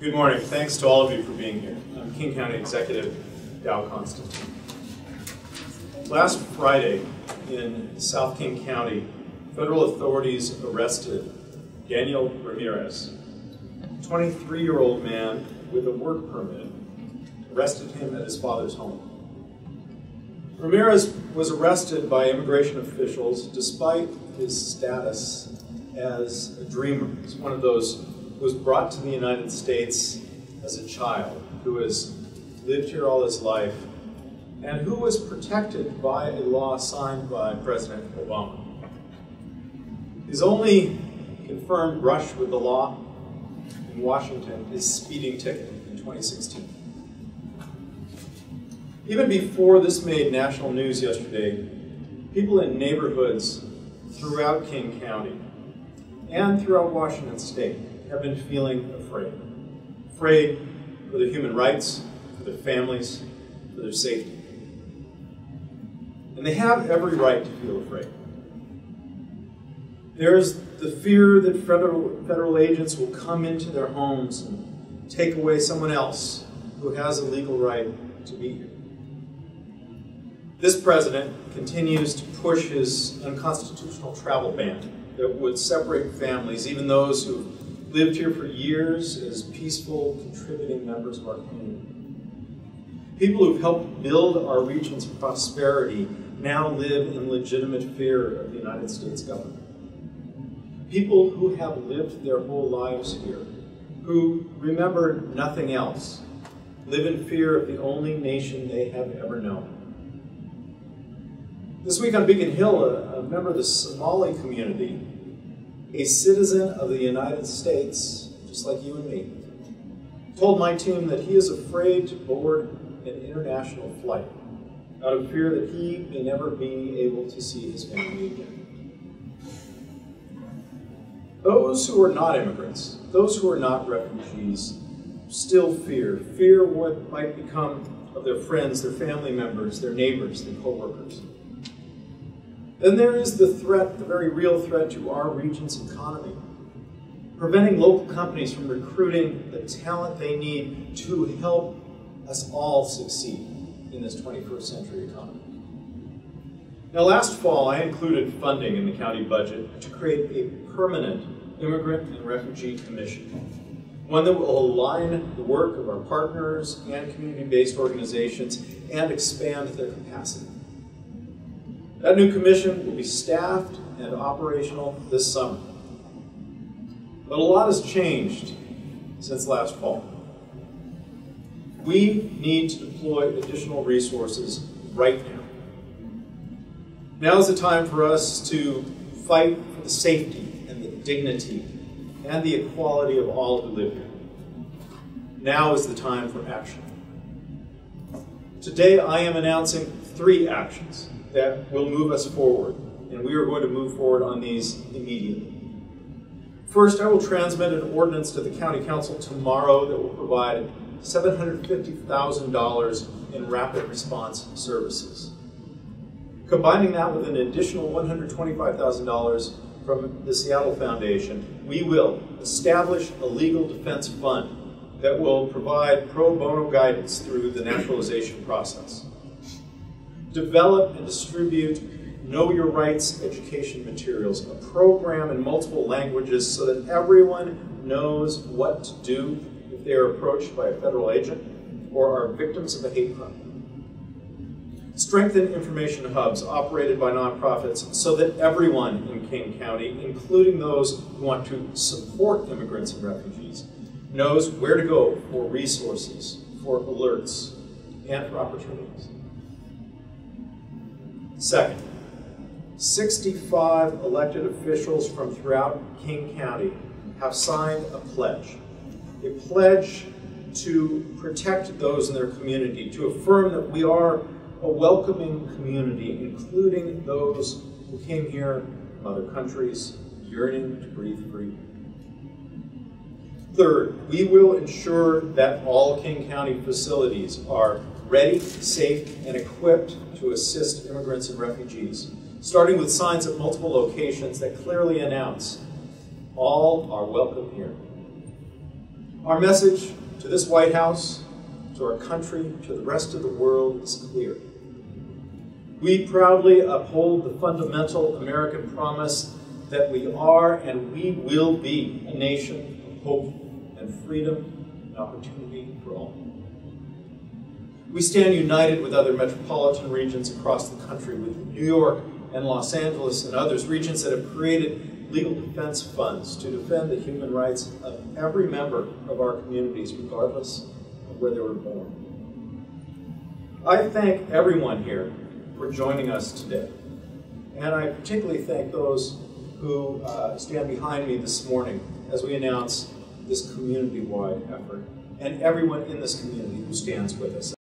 Good morning. Thanks to all of you for being here. I'm County Executive Dow Constantine. Last Friday in South King County, federal authorities arrested Daniel Ramirez, a 23-year-old man with a work permit, arrested him at his father's home. Ramirez was arrested by immigration officials despite his status as a dreamer. He's one of those who was brought to the United States as a child, who has lived here all his life, and who was protected by a law signed by President Obama. His only confirmed brush with the law in Washington is speeding ticket in 2016. Even before this made national news yesterday, people in neighborhoods throughout King County and throughout Washington State have been feeling afraid. Afraid for their human rights, for their families, for their safety. And they have every right to feel afraid. There's the fear that federal agents will come into their homes and take away someone else who has a legal right to be here. This president continues to push his unconstitutional travel ban that would separate families, even those who lived here for years as peaceful, contributing members of our community. People who've helped build our region's prosperity now live in legitimate fear of the United States government. People who have lived their whole lives here, who remember nothing else, live in fear of the only nation they have ever known. This week on Beacon Hill, a member of the Somali community, a citizen of the United States, just like you and me, told my team that he is afraid to board an international flight out of fear that he may never be able to see his family again. Those who are not immigrants, those who are not refugees, still fear what might become of their friends, their family members, their neighbors, their co-workers. Then there is the threat, the very real threat to our region's economy, preventing local companies from recruiting the talent they need to help us all succeed in this 21st century economy. Now, last fall, I included funding in the county budget to create a permanent immigrant and refugee commission, one that will align the work of our partners and community-based organizations and expand their capacity. That new commission will be staffed and operational this summer. But a lot has changed since last fall. We need to deploy additional resources right now. Now is the time for us to fight for the safety and the dignity and the equality of all who live here. Now is the time for action. Today I am announcing 3 actions that will move us forward, and we are going to move forward on these immediately. First, I will transmit an ordinance to the County Council tomorrow that will provide $750,000 in rapid response services. Combining that with an additional $125,000 from the Seattle Foundation, we will establish a legal defense fund that will provide pro bono guidance through the naturalization process. Develop and distribute Know Your Rights education materials, a program in multiple languages so that everyone knows what to do if they are approached by a federal agent or are victims of a hate crime. Strengthen information hubs operated by nonprofits so that everyone in King County, including those who want to support immigrants and refugees, knows where to go for resources, for alerts, and for opportunities. Second, 65 elected officials from throughout King County have signed a pledge to protect those in their community, to affirm that we are a welcoming community, including those who came here from other countries, yearning to breathe free. Third, we will ensure that all King County facilities are ready, safe, and equipped to assist immigrants and refugees, starting with signs at multiple locations that clearly announce, all are welcome here. Our message to this White House, to our country, to the rest of the world is clear. We proudly uphold the fundamental American promise that we are and we will be a nation of hope and freedom and opportunity for all. We stand united with other metropolitan regions across the country, with New York and Los Angeles and others, regions that have created legal defense funds to defend the human rights of every member of our communities, regardless of where they were born. I thank everyone here for joining us today, and I particularly thank those who stand behind me this morning as we announce this community-wide effort, and everyone in this community who stands with us.